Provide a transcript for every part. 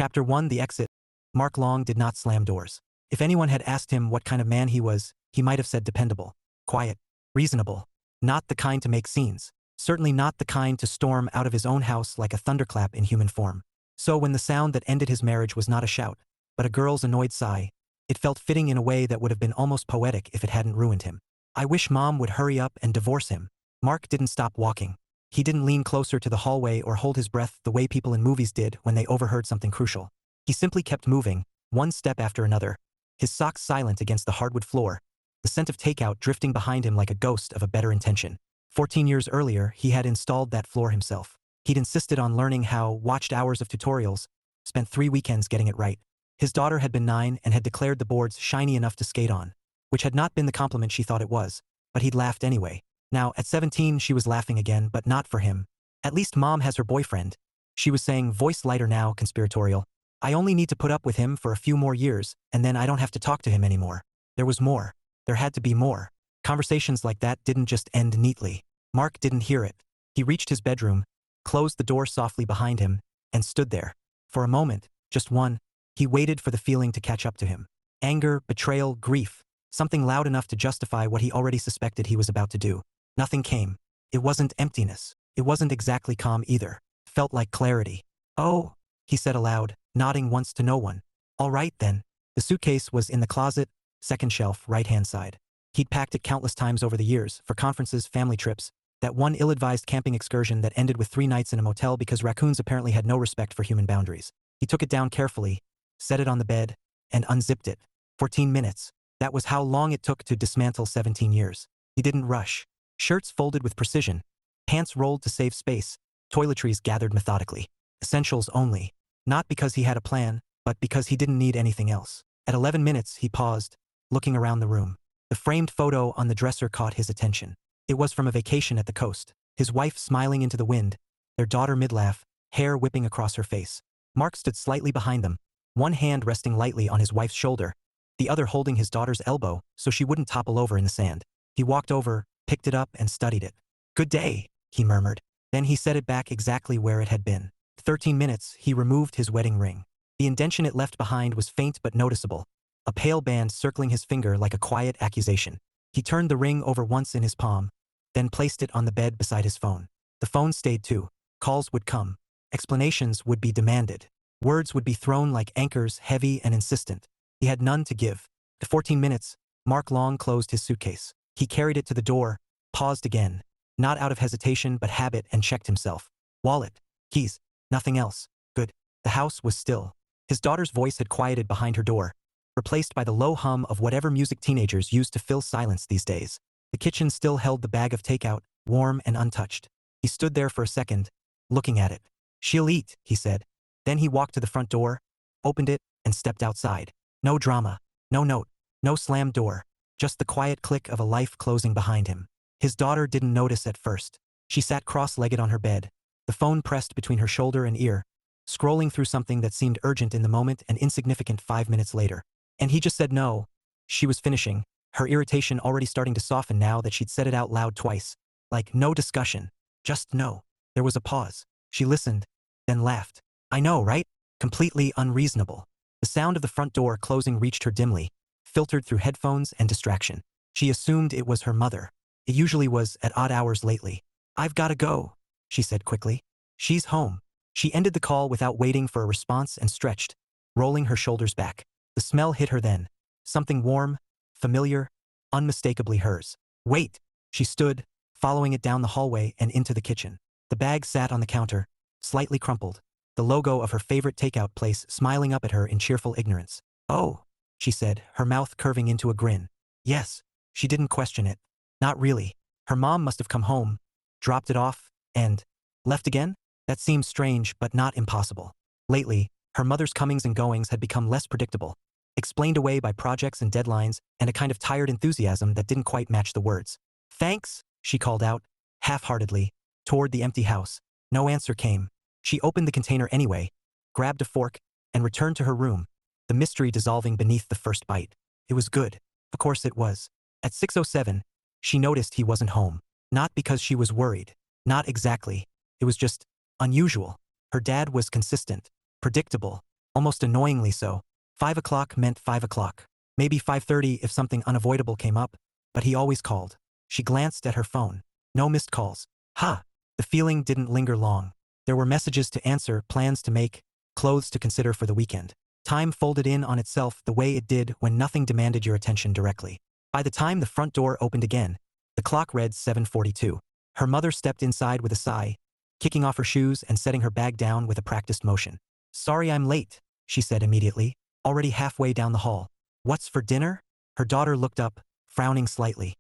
Chapter 1: The Exit. Mark Long did not slam doors. If anyone had asked him what kind of man he was, he might have said dependable, quiet, reasonable. Not the kind to make scenes. Certainly not the kind to storm out of his own house like a thunderclap in human form. So when the sound that ended his marriage was not a shout, but a girl's annoyed sigh, it felt fitting in a way that would have been almost poetic if it hadn't ruined him. I wish Mom would hurry up and divorce him. Mark didn't stop walking. He didn't lean closer to the hallway or hold his breath the way people in movies did when they overheard something crucial. He simply kept moving, one step after another, his socks silent against the hardwood floor, the scent of takeout drifting behind him like a ghost of a better intention. 14 years earlier, he had installed that floor himself. He'd insisted on learning how, watched hours of tutorials, spent 3 weekends getting it right. His daughter had been 9 and had declared the boards shiny enough to skate on, which had not been the compliment she thought it was, but he'd laughed anyway. Now, at 17, she was laughing again, but not for him. At least Mom has her boyfriend. She was saying, voice lighter now, conspiratorial. I only need to put up with him for a few more years, and then I don't have to talk to him anymore. There was more. There had to be more. Conversations like that didn't just end neatly. Mark didn't hear it. He reached his bedroom, closed the door softly behind him, and stood there. For a moment, just one, he waited for the feeling to catch up to him. Anger, betrayal, grief. Something loud enough to justify what he already suspected he was about to do. Nothing came. It wasn't emptiness. It wasn't exactly calm either. Felt like clarity. Oh, he said aloud, nodding once to no one. All right then. The suitcase was in the closet, second shelf, right-hand side. He'd packed it countless times over the years, for conferences, family trips, that one ill-advised camping excursion that ended with 3 nights in a motel because raccoons apparently had no respect for human boundaries. He took it down carefully, set it on the bed, and unzipped it. 14 minutes. That was how long it took to dismantle 17 years. He didn't rush. Shirts folded with precision, pants rolled to save space, toiletries gathered methodically. Essentials only. Not because he had a plan, but because he didn't need anything else. At 11 minutes, he paused, looking around the room. The framed photo on the dresser caught his attention. It was from a vacation at the coast. His wife smiling into the wind, their daughter mid-laugh, hair whipping across her face. Mark stood slightly behind them, one hand resting lightly on his wife's shoulder, the other holding his daughter's elbow so she wouldn't topple over in the sand. He walked over, picked it up and studied it. Good day, he murmured. Then he set it back exactly where it had been. 13 minutes, he removed his wedding ring. The indention it left behind was faint but noticeable, a pale band circling his finger like a quiet accusation. He turned the ring over once in his palm, then placed it on the bed beside his phone. The phone stayed too. Calls would come. Explanations would be demanded. Words would be thrown like anchors, heavy and insistent. He had none to give. At 14 minutes, Mark Long closed his suitcase. He carried it to the door, paused again, not out of hesitation but habit, and checked himself. Wallet, keys, nothing else. Good. The house was still. His daughter's voice had quieted behind her door, replaced by the low hum of whatever music teenagers use to fill silence these days. The kitchen still held the bag of takeout, warm and untouched. He stood there for a second, looking at it. She'll eat, he said. Then he walked to the front door, opened it, and stepped outside. No drama, no note, no slammed door. Just the quiet click of a life closing behind him. His daughter didn't notice at first. She sat cross-legged on her bed, the phone pressed between her shoulder and ear, scrolling through something that seemed urgent in the moment and insignificant 5 minutes later. And he just said no. She was finishing, her irritation already starting to soften now that she'd said it out loud twice. Like, no discussion. Just no. There was a pause. She listened, then laughed. I know, right? Completely unreasonable. The sound of the front door closing reached her dimly, filtered through headphones and distraction. She assumed it was her mother. It usually was at odd hours lately. I've gotta go, she said quickly. She's home. She ended the call without waiting for a response and stretched, rolling her shoulders back. The smell hit her then. Something warm, familiar, unmistakably hers. Wait! She stood, following it down the hallway and into the kitchen. The bag sat on the counter, slightly crumpled, the logo of her favorite takeout place smiling up at her in cheerful ignorance. Oh, she said, her mouth curving into a grin. Yes, she didn't question it. Not really. Her mom must have come home, dropped it off, and left again? That seemed strange but not impossible. Lately, her mother's comings and goings had become less predictable, explained away by projects and deadlines and a kind of tired enthusiasm that didn't quite match the words. Thanks, she called out, half-heartedly, toward the empty house. No answer came. She opened the container anyway, grabbed a fork, and returned to her room, the mystery dissolving beneath the first bite. It was good. Of course it was. At 6:07, she noticed he wasn't home. Not because she was worried. Not exactly. It was just unusual. Her dad was consistent, predictable, almost annoyingly so. 5 o'clock meant 5 o'clock. Maybe 5:30 if something unavoidable came up, but he always called. She glanced at her phone. No missed calls. Ha! The feeling didn't linger long. There were messages to answer, plans to make, clothes to consider for the weekend. Time folded in on itself the way it did when nothing demanded your attention directly. By the time the front door opened again, the clock read 7:42. Her mother stepped inside with a sigh, kicking off her shoes and setting her bag down with a practiced motion. "Sorry I'm late," she said immediately, already halfway down the hall. "What's for dinner?" Her daughter looked up, frowning slightly.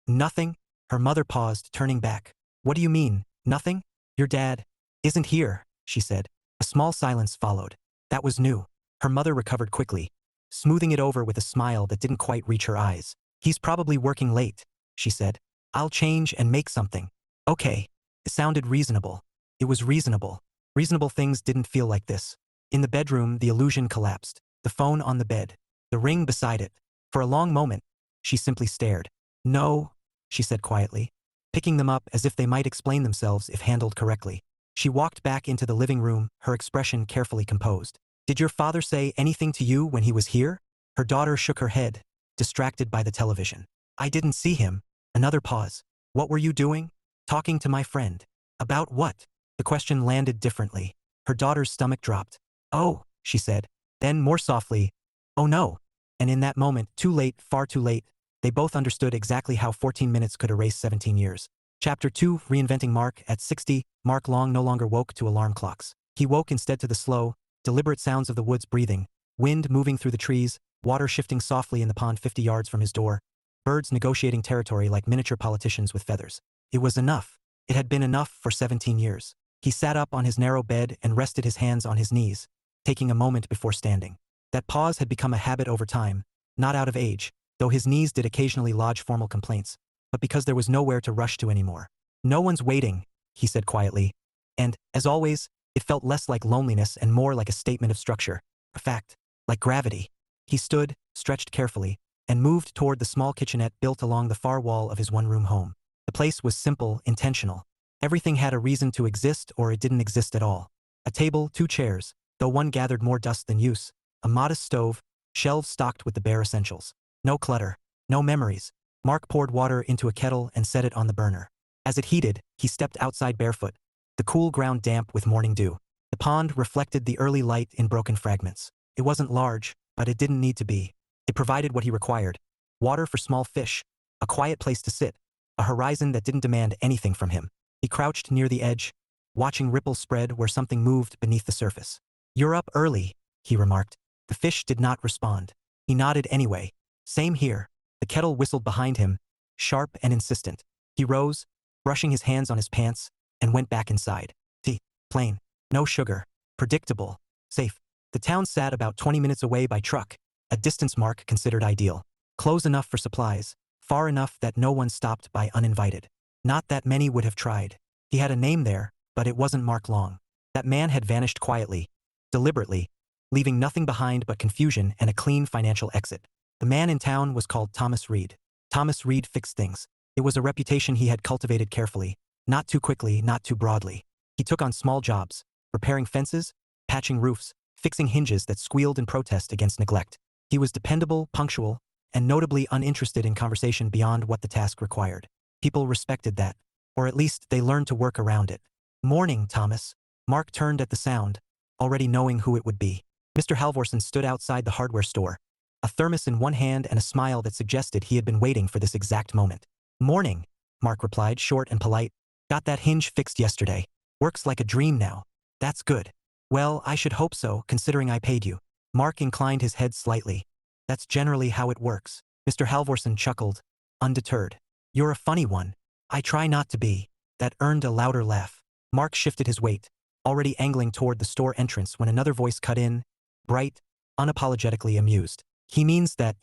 Nothing." Her mother paused, turning back. "What do you mean, nothing? Your dad isn't here," she said. A small silence followed. That was new. Her mother recovered quickly, smoothing it over with a smile that didn't quite reach her eyes. "He's probably working late," she said. "I'll change and make something." Okay. It sounded reasonable. It was reasonable. Reasonable things didn't feel like this. In the bedroom, the illusion collapsed. The phone on the bed. The ring beside it. For a long moment, she simply stared. "No," she said quietly, picking them up as if they might explain themselves if handled correctly. She walked back into the living room, her expression carefully composed. "Did your father say anything to you when he was here?" Her daughter shook her head, distracted by the television. "I didn't see him." Another pause. "What were you doing?" "Talking to my friend." "About what?" The question landed differently. Her daughter's stomach dropped. "Oh," she said. Then, more softly, "Oh no." And in that moment, too late, far too late, they both understood exactly how 14 minutes could erase 17 years. Chapter 2, Reinventing Mark. At 60, Mark Long no longer woke to alarm clocks. He woke instead to the slow, deliberate sounds of the woods breathing, wind moving through the trees, water shifting softly in the pond 50 yards from his door, birds negotiating territory like miniature politicians with feathers. It was enough. It had been enough for 17 years. He sat up on his narrow bed and rested his hands on his knees, taking a moment before standing. That pause had become a habit over time, not out of age, though his knees did occasionally lodge formal complaints, but because there was nowhere to rush to anymore. "No one's waiting," he said quietly. And, as always, it felt less like loneliness and more like a statement of structure. A fact. Like gravity. He stood, stretched carefully, and moved toward the small kitchenette built along the far wall of his one-room home. The place was simple, intentional. Everything had a reason to exist or it didn't exist at all. A table, 2 chairs, though one gathered more dust than use, a modest stove, shelves stocked with the bare essentials. No clutter, no memories. Mark poured water into a kettle and set it on the burner. As it heated, he stepped outside barefoot, the cool ground damp with morning dew. The pond reflected the early light in broken fragments. It wasn't large, but it didn't need to be. It provided what he required. Water for small fish, a quiet place to sit, a horizon that didn't demand anything from him. He crouched near the edge, watching ripples spread where something moved beneath the surface. "You're up early," he remarked. The fish did not respond. He nodded anyway. "Same here." The kettle whistled behind him, sharp and insistent. He rose, brushing his hands on his pants, and went back inside. Tea. Plain. No sugar. Predictable. Safe. The town sat about 20 minutes away by truck, a distance Mark considered ideal. Close enough for supplies, far enough that no one stopped by uninvited. Not that many would have tried. He had a name there, but it wasn't Mark Long. That man had vanished quietly, deliberately, leaving nothing behind but confusion and a clean financial exit. The man in town was called Thomas Reed. Thomas Reed fixed things. It was a reputation he had cultivated carefully, not too quickly, not too broadly. He took on small jobs, repairing fences, patching roofs, fixing hinges that squealed in protest against neglect. He was dependable, punctual, and notably uninterested in conversation beyond what the task required. People respected that, or at least they learned to work around it. "Morning, Thomas." Mark turned at the sound, already knowing who it would be. Mr. Halvorson stood outside the hardware store, a thermos in one hand and a smile that suggested he had been waiting for this exact moment. "Morning," Mark replied, short and polite. "Got that hinge fixed yesterday. Works like a dream now." "That's good." "Well, I should hope so, considering I paid you." Mark inclined his head slightly. "That's generally how it works." Mr. Halvorson chuckled, undeterred. "You're a funny one." "I try not to be." That earned a louder laugh. Mark shifted his weight, already angling toward the store entrance when another voice cut in, bright, unapologetically amused. "He means that,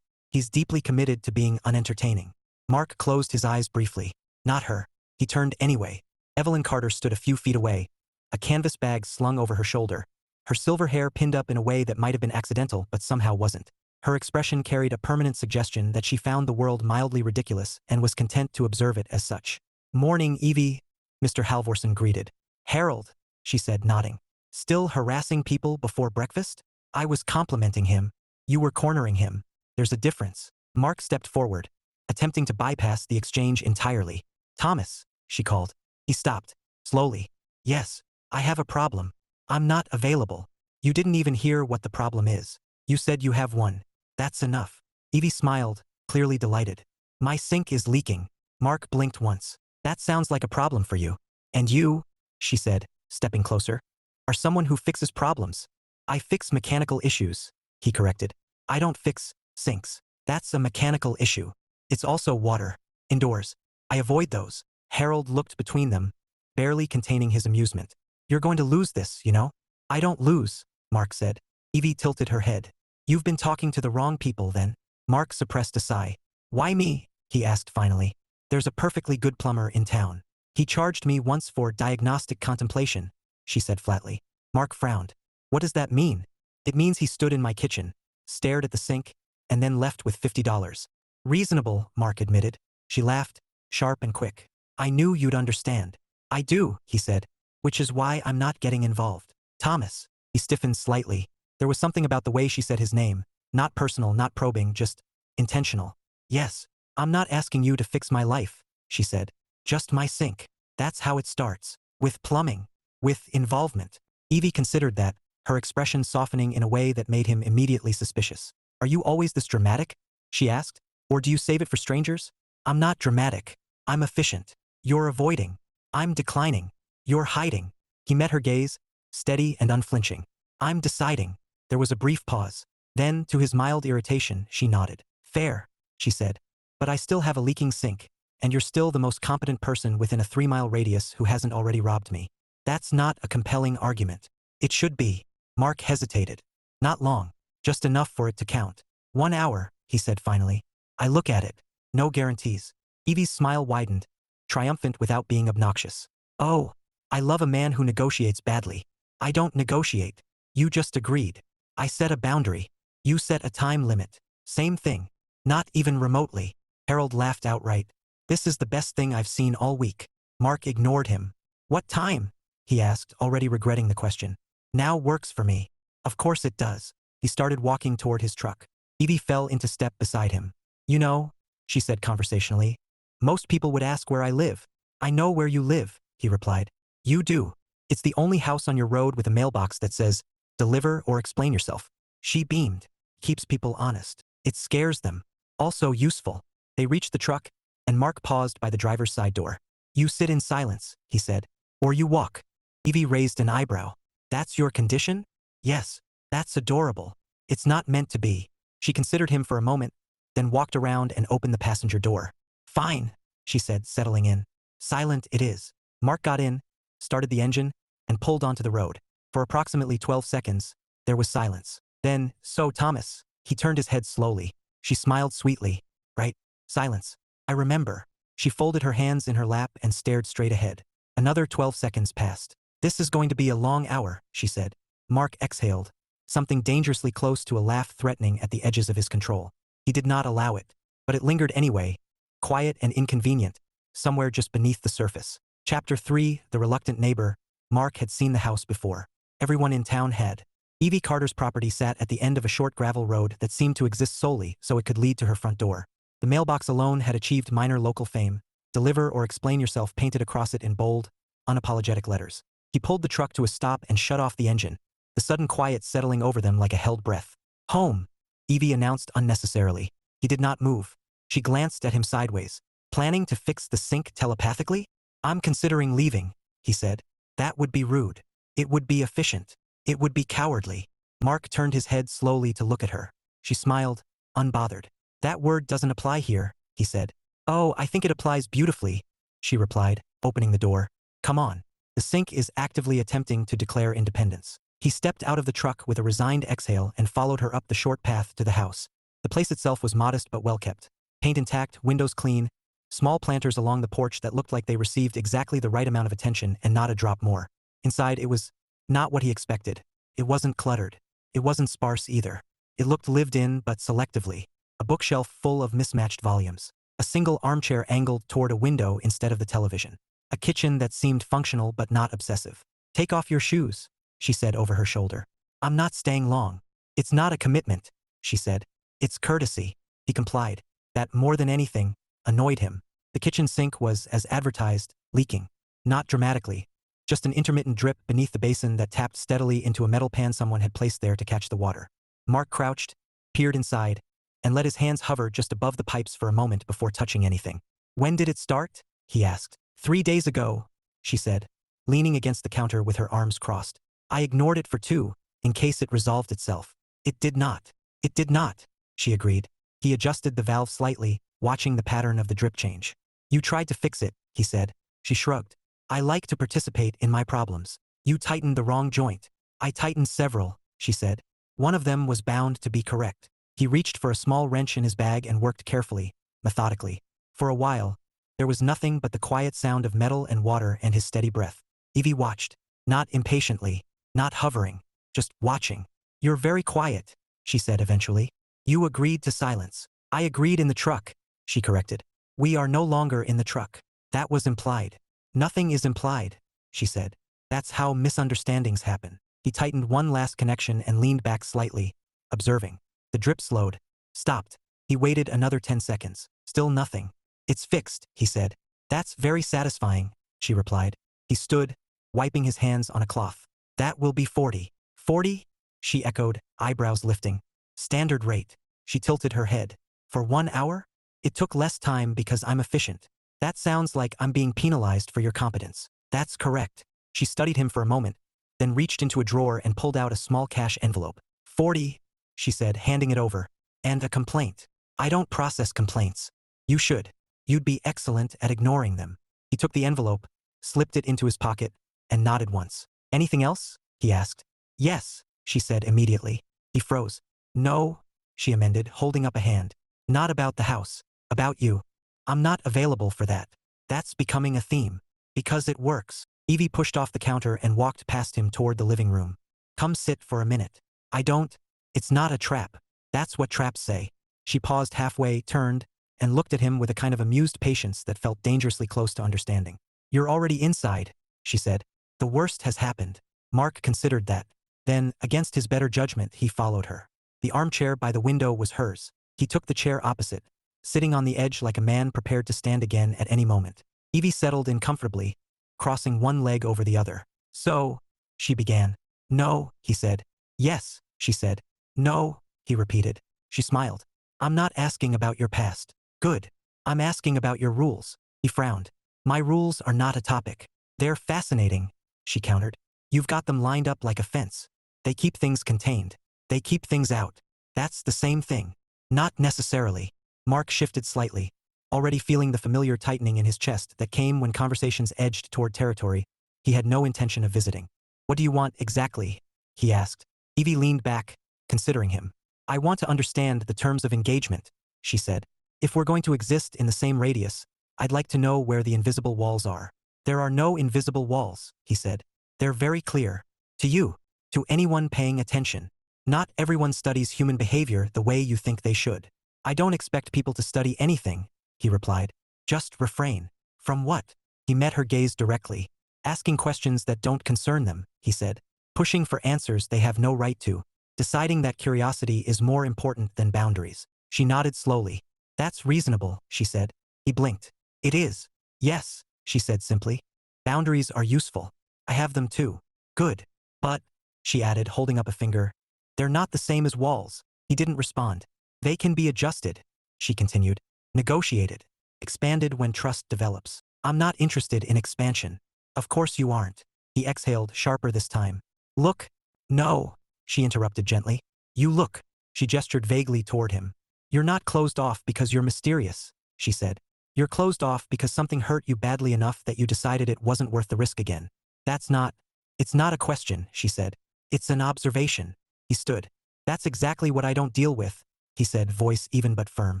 he's deeply committed to being unentertaining." Mark closed his eyes briefly. Not her. He turned anyway. Evelyn Carter stood a few feet away, a canvas bag slung over her shoulder, her silver hair pinned up in a way that might have been accidental but somehow wasn't. Her expression carried a permanent suggestion that she found the world mildly ridiculous and was content to observe it as such. "Morning, Evie," Mr. Halvorson greeted. "Harold," she said, nodding. Still harassing people before breakfast? I was complimenting him. You were cornering him. There's a difference. Mark stepped forward, attempting to bypass the exchange entirely. Thomas, she called. He stopped, slowly. Yes, I have a problem. I'm not available. You didn't even hear what the problem is. You said you have one. That's enough. Evie smiled, clearly delighted. My sink is leaking. Mark blinked once. That sounds like a problem for you. And you, she said, stepping closer, are someone who fixes problems. I fix mechanical issues, he corrected. I don't fix sinks. That's a mechanical issue. It's also water. Indoors. I avoid those. Harold looked between them, barely containing his amusement. You're going to lose this, you know? I don't lose, Mark said. Evie tilted her head. You've been talking to the wrong people then. Mark suppressed a sigh. Why me? He asked finally. There's a perfectly good plumber in town. He charged me once for diagnostic contemplation, she said flatly. Mark frowned. What does that mean? It means he stood in my kitchen, stared at the sink, and then left with $50. Reasonable, Mark admitted. She laughed, sharp and quick. I knew you'd understand. I do, he said, which is why I'm not getting involved. Thomas. He stiffened slightly. There was something about the way she said his name. Not personal, not probing, just intentional. Yes, I'm not asking you to fix my life, she said. Just my sink. That's how it starts. With plumbing. With involvement. Evie considered that, her expression softening in a way that made him immediately suspicious. Are you always this dramatic? She asked. Or do you save it for strangers? I'm not dramatic. I'm efficient. You're avoiding. I'm declining. You're hiding. He met her gaze, steady and unflinching. I'm deciding. There was a brief pause. Then, to his mild irritation, she nodded. Fair, she said. But I still have a leaking sink, and you're still the most competent person within a 3-mile radius who hasn't already robbed me. That's not a compelling argument. It should be. Mark hesitated. Not long. Just enough for it to count. 1 hour, he said finally. I look at it. No guarantees. Evie's smile widened, triumphant without being obnoxious. Oh, I love a man who negotiates badly. I don't negotiate. You just agreed. I set a boundary. You set a time limit. Same thing. Not even remotely. Harold laughed outright. This is the best thing I've seen all week. Mark ignored him. What time? He asked, already regretting the question. Now works for me. Of course it does. He started walking toward his truck. Evie fell into step beside him. You know, she said conversationally, most people would ask where I live. I know where you live, he replied. You do. It's the only house on your road with a mailbox that says, deliver or explain yourself. She beamed. Keeps people honest. It scares them. Also useful. They reached the truck, and Mark paused by the driver's side door. You sit in silence, he said. Or you walk. Evie raised an eyebrow. That's your condition? Yes. That's adorable. It's not meant to be. She considered him for a moment, then walked around and opened the passenger door. Fine, she said, settling in. Silent it is. Mark got in, started the engine, and pulled onto the road. For approximately 12 seconds, there was silence. Then, so Thomas, he turned his head slowly. She smiled sweetly. Right? Silence. I remember. She folded her hands in her lap and stared straight ahead. Another 12 seconds passed. This is going to be a long hour, she said. Mark exhaled, something dangerously close to a laugh threatening at the edges of his control. He did not allow it, but it lingered anyway, quiet and inconvenient, somewhere just beneath the surface. Chapter 3, The Reluctant Neighbor. Mark had seen the house before. Everyone in town had. Evie Carter's property sat at the end of a short gravel road that seemed to exist solely so it could lead to her front door. The mailbox alone had achieved minor local fame. Deliver or explain yourself painted across it in bold, unapologetic letters. He pulled the truck to a stop and shut off the engine, the sudden quiet settling over them like a held breath. Home, Evie announced unnecessarily. He did not move. She glanced at him sideways. Planning to fix the sink telepathically? I'm considering leaving, he said. That would be rude. It would be efficient. It would be cowardly. Mark turned his head slowly to look at her. She smiled, unbothered. That word doesn't apply here, he said. Oh, I think it applies beautifully, she replied, opening the door. Come on. The sink is actively attempting to declare independence. He stepped out of the truck with a resigned exhale and followed her up the short path to the house. The place itself was modest but well kept. Paint intact, windows clean, small planters along the porch that looked like they received exactly the right amount of attention and not a drop more. Inside, it was not what he expected. It wasn't cluttered. It wasn't sparse either. It looked lived in but selectively. A bookshelf full of mismatched volumes. A single armchair angled toward a window instead of the television. A kitchen that seemed functional but not obsessive. Take off your shoes, she said over her shoulder. I'm not staying long. It's not a commitment, she said. It's courtesy. He complied. That, more than anything, annoyed him. The kitchen sink was, as advertised, leaking. Not dramatically. Just an intermittent drip beneath the basin that tapped steadily into a metal pan someone had placed there to catch the water. Mark crouched, peered inside, and let his hands hover just above the pipes for a moment before touching anything. When did it start? He asked. 3 days ago, she said, leaning against the counter with her arms crossed. I ignored it for 2, in case it resolved itself. It did not. It did not, she agreed. He adjusted the valve slightly, watching the pattern of the drip change. You tried to fix it, he said. She shrugged. I like to participate in my problems. You tightened the wrong joint. I tightened several, she said. One of them was bound to be correct. He reached for a small wrench in his bag and worked carefully, methodically. For a while, there was nothing but the quiet sound of metal and water and his steady breath. Evie watched, not impatiently, not hovering, just watching. You're very quiet, she said eventually. You agreed to silence. I agreed in the truck, she corrected. We are no longer in the truck. That was implied. Nothing is implied, she said. That's how misunderstandings happen. He tightened one last connection and leaned back slightly, observing. The drip slowed, stopped. He waited another 10 seconds. Still nothing. It's fixed, he said. That's very satisfying, she replied. He stood, wiping his hands on a cloth. That will be 40. 40? She echoed, eyebrows lifting. Standard rate. She tilted her head. For 1 hour? It took less time because I'm efficient. That sounds like I'm being penalized for your competence. That's correct. She studied him for a moment, then reached into a drawer and pulled out a small cash envelope. 40, she said, handing it over. And a complaint. I don't process complaints. You should. You'd be excellent at ignoring them. He took the envelope, slipped it into his pocket, and nodded once. Anything else? He asked. Yes, she said immediately. He froze. No, she amended, holding up a hand. Not about the house. About you. I'm not available for that. That's becoming a theme. Because it works. Evie pushed off the counter and walked past him toward the living room. Come sit for a minute. I don't. It's not a trap. That's what traps say. She paused halfway, turned, and looked at him with a kind of amused patience that felt dangerously close to understanding. You're already inside, she said. The worst has happened. Mark considered that. Then, against his better judgment, he followed her. The armchair by the window was hers. He took the chair opposite, sitting on the edge like a man prepared to stand again at any moment. Evie settled in comfortably, crossing one leg over the other. So, she began. No, he said. Yes, she said. No, he repeated. She smiled. I'm not asking about your past. Good. I'm asking about your rules. He frowned. My rules are not a topic. They're fascinating, she countered. You've got them lined up like a fence. They keep things contained. They keep things out. That's the same thing. Not necessarily. Mark shifted slightly, already feeling the familiar tightening in his chest that came when conversations edged toward territory he had no intention of visiting. What do you want exactly? He asked. Evie leaned back, considering him. I want to understand the terms of engagement, she said. If we're going to exist in the same radius, I'd like to know where the invisible walls are. There are no invisible walls, he said. They're very clear. To you. To anyone paying attention. Not everyone studies human behavior the way you think they should. I don't expect people to study anything, he replied. Just refrain. From what? He met her gaze directly. Asking questions that don't concern them, he said. Pushing for answers they have no right to. Deciding that curiosity is more important than boundaries. She nodded slowly. That's reasonable, she said. He blinked. It is. Yes, she said simply. Boundaries are useful. I have them too. Good. But, she added, holding up a finger, they're not the same as walls. He didn't respond. They can be adjusted, she continued. Negotiated. Expanded when trust develops. I'm not interested in expansion. Of course you aren't. He exhaled, sharper this time. Look. No, she interrupted gently. You look. She gestured vaguely toward him. You're not closed off because you're mysterious, she said. You're closed off because something hurt you badly enough that you decided it wasn't worth the risk again. It's not a question, she said. It's an observation. He stood. That's exactly what I don't deal with, he said, voice even but firm.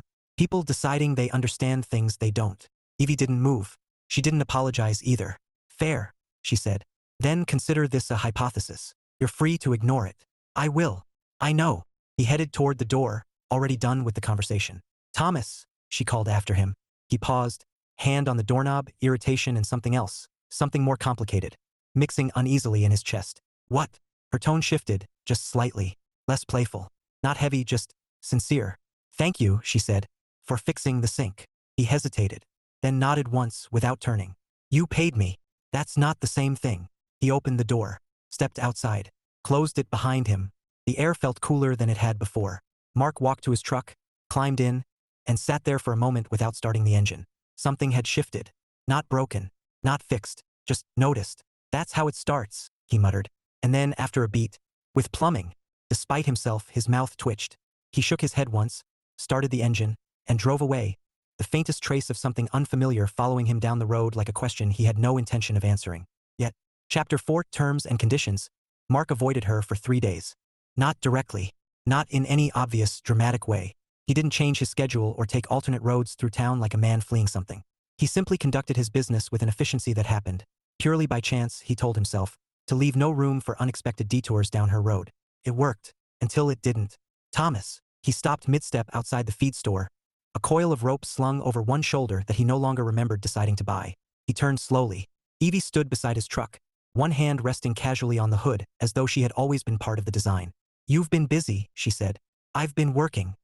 People deciding they understand things they don't. Evie didn't move. She didn't apologize either. Fair, she said. Then consider this a hypothesis. You're free to ignore it. I will. I know. He headed toward the door, already done with the conversation. Thomas, she called after him. He paused, hand on the doorknob, irritation and something else, something more complicated, mixing uneasily in his chest. What? Her tone shifted, just slightly. Less playful. Not heavy, just sincere. "Thank you," she said, "for fixing the sink." He hesitated, then nodded once without turning. "You paid me." "That's not the same thing." He opened the door, stepped outside, closed it behind him. The air felt cooler than it had before. Mark walked to his truck, climbed in, and sat there for a moment without starting the engine. Something had shifted. Not broken, not fixed, just noticed. "That's how it starts," he muttered. And then, after a beat, with plumbing. Despite himself, his mouth twitched. He shook his head once, started the engine, and drove away, the faintest trace of something unfamiliar following him down the road like a question he had no intention of answering. Yet, Chapter 4, Terms and Conditions. Mark avoided her for 3 days. Not directly. Not in any obvious, dramatic way. He didn't change his schedule or take alternate roads through town like a man fleeing something. He simply conducted his business with an efficiency that happened, purely by chance, he told himself, to leave no room for unexpected detours down her road. It worked, until it didn't. Thomas. He stopped mid-step outside the feed store, a coil of rope slung over one shoulder that he no longer remembered deciding to buy. He turned slowly. Evie stood beside his truck, one hand resting casually on the hood, as though she had always been part of the design. "You've been busy," she said. "I've been working."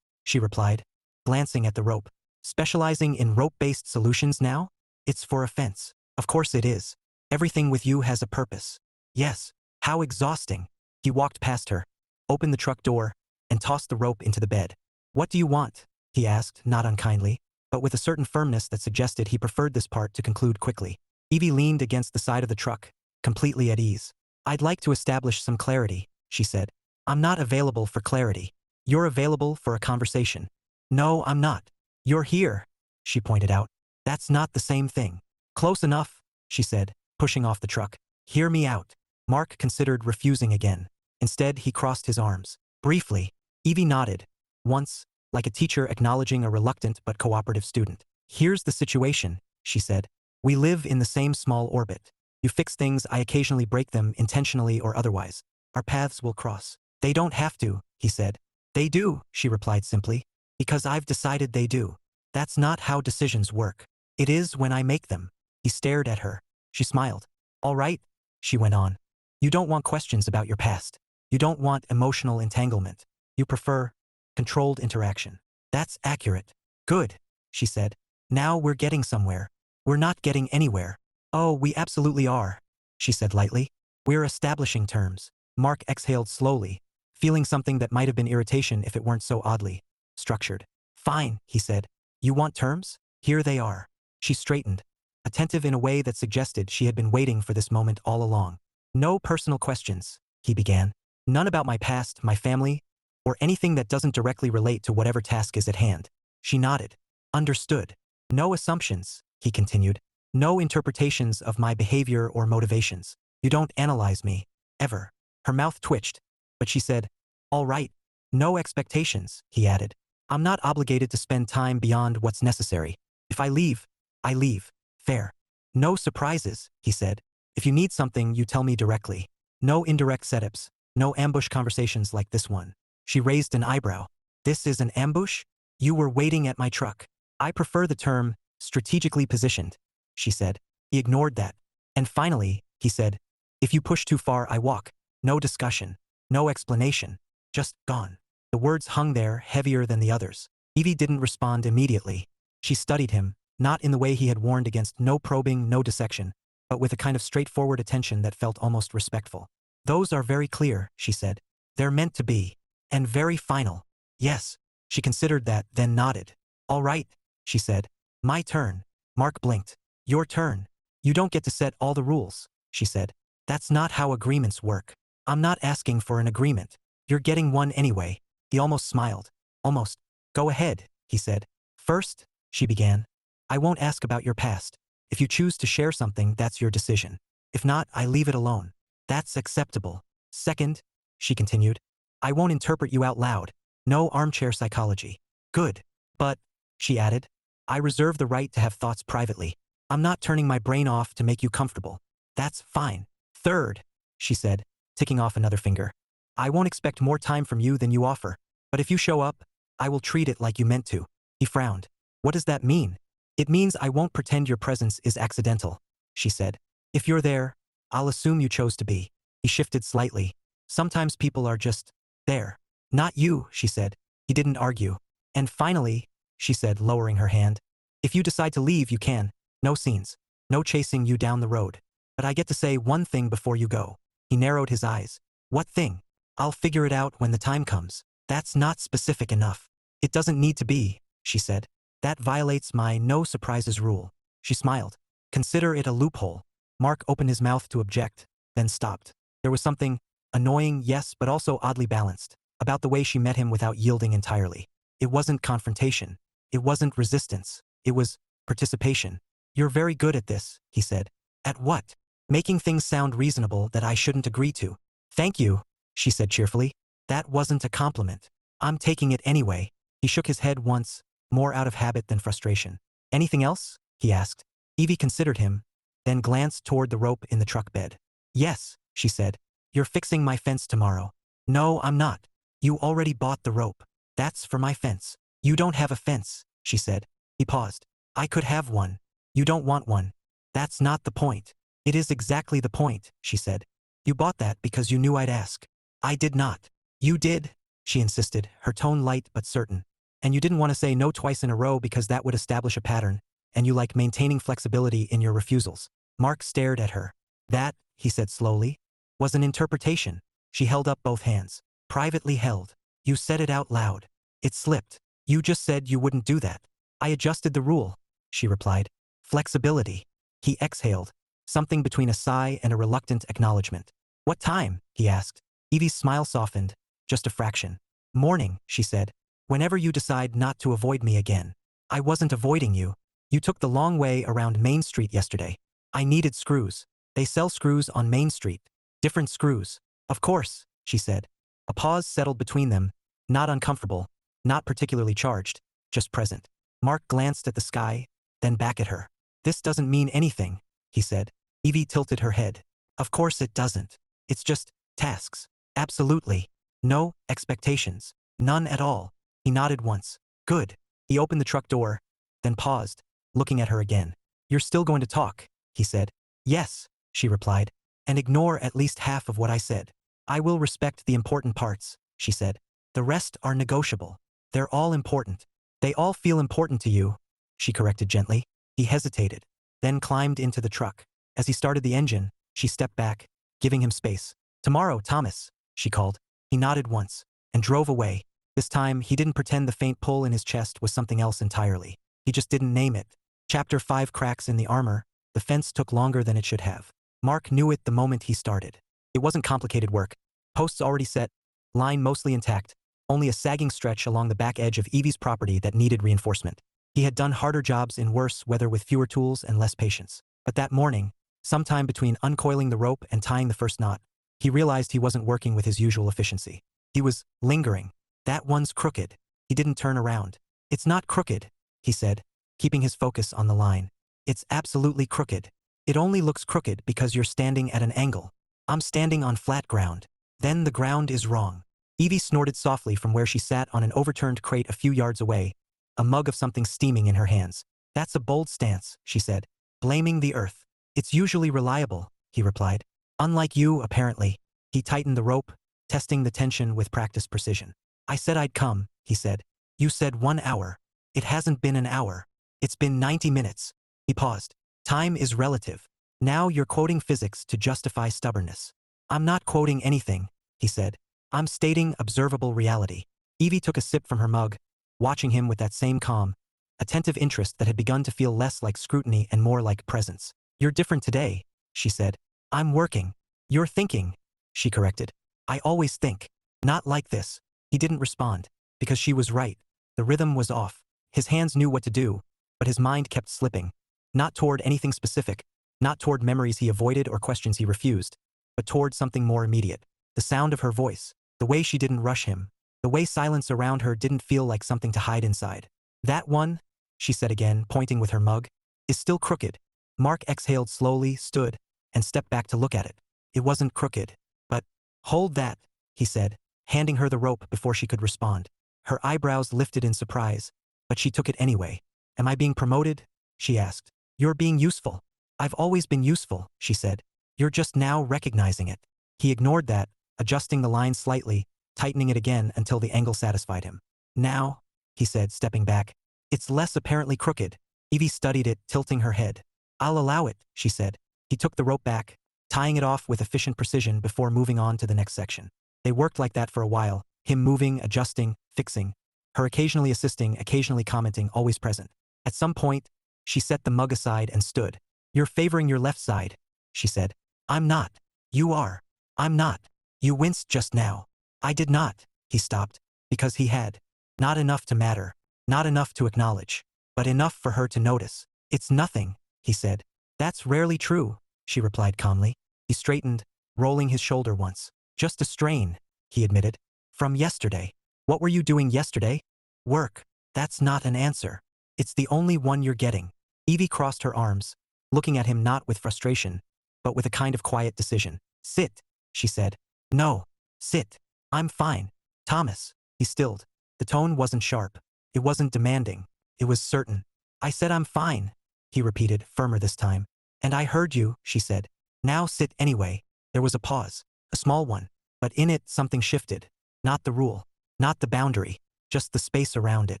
She replied, glancing at the rope. "Specializing in rope-based solutions now? It's for a fence." "Of course it is. Everything with you has a purpose." "Yes. How exhausting." He walked past her, opened the truck door, and tossed the rope into the bed. "What do you want?" he asked, not unkindly, but with a certain firmness that suggested he preferred this part to conclude quickly. Evie leaned against the side of the truck, completely at ease. "I'd like to establish some clarity," she said. "I'm not available for clarity. You're available for a conversation." "No, I'm not. You're here," she pointed out. "That's not the same thing." "Close enough," she said, pushing off the truck. "Hear me out." Mark considered refusing again. Instead, he crossed his arms. Briefly, Evie nodded, once, like a teacher acknowledging a reluctant but cooperative student. "Here's the situation," she said. "We live in the same small orbit. You fix things, I occasionally break them, intentionally or otherwise. Our paths will cross." "They don't have to," he said. "They do," she replied simply. "Because I've decided they do. That's not how decisions work. It is when I make them." He stared at her. She smiled. "All right," she went on. "You don't want questions about your past. You don't want emotional entanglement. You prefer controlled interaction." "That's accurate." "Good," she said. "Now we're getting somewhere." "We're not getting anywhere." "Oh, we absolutely are," she said lightly. "We're establishing terms." Mark exhaled slowly, feeling something that might have been irritation if it weren't so oddly structured. "Fine," he said. "You want terms? Here they are." She straightened, attentive in a way that suggested she had been waiting for this moment all along. "No personal questions," he began. "None about my past, my family, or anything that doesn't directly relate to whatever task is at hand." She nodded. "Understood." "No assumptions," he continued. "No interpretations of my behavior or motivations. You don't analyze me. Ever." Her mouth twitched, but she said, "All right." "No expectations," he added. "I'm not obligated to spend time beyond what's necessary. If I leave, I leave. Fair." "No surprises," he said. "If you need something, you tell me directly. No indirect setups, no ambush conversations like this one." She raised an eyebrow. "This is an ambush? You were waiting at my truck." "I prefer the term, strategically positioned," she said. He ignored that. "And finally," he said, "if you push too far, I walk. No discussion. No explanation. Just gone." The words hung there, heavier than the others. Evie didn't respond immediately. She studied him, not in the way he had warned against no probing, no dissection, but with a kind of straightforward attention that felt almost respectful. "Those are very clear," she said. "They're meant to be. And very final." "Yes." She considered that, then nodded. "All right," she said. "My turn." Mark blinked. "Your turn. You don't get to set all the rules," she said. "That's not how agreements work." "I'm not asking for an agreement. You're getting one anyway." He almost smiled. "Almost." "Go ahead," he said. "First," she began, "I won't ask about your past. If you choose to share something, that's your decision. If not, I leave it alone. That's acceptable. Second," she continued, "I won't interpret you out loud. No armchair psychology." "Good. But," she added, "I reserve the right to have thoughts privately. I'm not turning my brain off to make you comfortable." "That's fine." "Third," she said, ticking off another finger, "I won't expect more time from you than you offer. But if you show up, I will treat it like you meant to." He frowned. "What does that mean?" "It means I won't pretend your presence is accidental," she said. "If you're there, I'll assume you chose to be." He shifted slightly. Sometimes people are just there. Not you, she said. He didn't argue. And finally, she said, lowering her hand, if you decide to leave, you can. No scenes. No chasing you down the road. But I get to say one thing before you go. He narrowed his eyes. What thing? I'll figure it out when the time comes. That's not specific enough. It doesn't need to be, she said. That violates my no surprises rule. She smiled. Consider it a loophole. Mark opened his mouth to object, then stopped. There was something annoying, yes, but also oddly balanced about the way she met him without yielding entirely. It wasn't confrontation. It wasn't resistance. It was participation. You're very good at this, he said. At what? Making things sound reasonable that I shouldn't agree to. Thank you, she said cheerfully. That wasn't a compliment. I'm taking it anyway. He shook his head once, more out of habit than frustration. Anything else? He asked. Evie considered him, then glanced toward the rope in the truck bed. Yes, she said. You're fixing my fence tomorrow. No, I'm not. You already bought the rope. That's for my fence. You don't have a fence, she said. He paused. I could have one. You don't want one. That's not the point. It is exactly the point, she said. You bought that because you knew I'd ask. I did not. You did, she insisted, her tone light but certain. And you didn't want to say no twice in a row because that would establish a pattern, and you like maintaining flexibility in your refusals. Mark stared at her. That, he said slowly, was an interpretation. She held up both hands. Privately held. You said it out loud. It slipped. You just said you wouldn't do that. I adjusted the rule, she replied. Flexibility. He exhaled, something between a sigh and a reluctant acknowledgement. What time? He asked. Evie's smile softened, just a fraction. Morning, she said. Whenever you decide not to avoid me again. I wasn't avoiding you. You took the long way around Main Street yesterday. I needed screws. They sell screws on Main Street. Different screws. Of course, she said. A pause settled between them, not uncomfortable, not particularly charged, just present. Mark glanced at the sky, then back at her. This doesn't mean anything, he said. Evie tilted her head. Of course it doesn't. It's just tasks. Absolutely. No expectations. None at all. He nodded once. Good. He opened the truck door, then paused, looking at her again. You're still going to talk, he said. Yes, she replied. And ignore at least half of what I said. I will respect the important parts, she said. The rest are negotiable. They're all important. They all feel important to you, she corrected gently. He hesitated, then climbed into the truck. As he started the engine, she stepped back, giving him space. Tomorrow, Thomas, she called. He nodded once, and drove away. This time, he didn't pretend the faint pull in his chest was something else entirely. He just didn't name it. Chapter 5 Cracks in the armor. The fence took longer than it should have. Mark knew it the moment he started. It wasn't complicated work. Posts already set, line mostly intact, only a sagging stretch along the back edge of Evie's property that needed reinforcement. He had done harder jobs in worse weather with fewer tools and less patience. But that morning, sometime between uncoiling the rope and tying the first knot, he realized he wasn't working with his usual efficiency. He was lingering. That one's crooked. He didn't turn around. It's not crooked, he said, keeping his focus on the line. It's absolutely crooked. It only looks crooked because you're standing at an angle. I'm standing on flat ground. Then the ground is wrong. Evie snorted softly from where she sat on an overturned crate a few yards away, a mug of something steaming in her hands. That's a bold stance, she said, blaming the earth. It's usually reliable, he replied. Unlike you, apparently. He tightened the rope, testing the tension with practiced precision. I said I'd come, he said. You said 1 hour. It hasn't been an hour. It's been 90 minutes. He paused. Time is relative. Now you're quoting physics to justify stubbornness. I'm not quoting anything, he said. I'm stating observable reality. Evie took a sip from her mug, watching him with that same calm, attentive interest that had begun to feel less like scrutiny and more like presence. You're different today, she said. I'm working. You're thinking, she corrected. I always think. Not like this. He didn't respond, because she was right. The rhythm was off. His hands knew what to do, but his mind kept slipping. Not toward anything specific, not toward memories he avoided or questions he refused, but toward something more immediate. The sound of her voice, the way she didn't rush him, the way silence around her didn't feel like something to hide inside. That one, she said again, pointing with her mug, is still crooked. Mark exhaled slowly, stood, and stepped back to look at it. It wasn't crooked, but, hold that, he said, handing her the rope before she could respond. Her eyebrows lifted in surprise, but she took it anyway. Am I being promoted? She asked. You're being useful. I've always been useful, she said. You're just now recognizing it. He ignored that, adjusting the line slightly, tightening it again until the angle satisfied him. Now, he said, stepping back. It's less apparently crooked. Evie studied it, tilting her head. I'll allow it, she said. He took the rope back, tying it off with efficient precision before moving on to the next section. They worked like that for a while, him moving, adjusting, fixing, her occasionally assisting, occasionally commenting, always present. At some point, she set the mug aside and stood. You're favoring your left side, she said. I'm not. You are. I'm not. You winced just now. I did not. He stopped, because he had. Not enough to matter, not enough to acknowledge, but enough for her to notice. It's nothing, he said. That's rarely true, she replied calmly. He straightened, rolling his shoulder once. Just a strain, he admitted. From yesterday. What were you doing yesterday? Work. That's not an answer. It's the only one you're getting. Evie crossed her arms, looking at him not with frustration, but with a kind of quiet decision. Sit, she said. No. Sit. I'm fine. Thomas. He stilled. The tone wasn't sharp. It wasn't demanding. It was certain. I said I'm fine, he repeated, firmer this time. And I heard you, she said. Now sit anyway. There was a pause. A small one. But in it something shifted. Not the rule. Not the boundary. Just the space around it.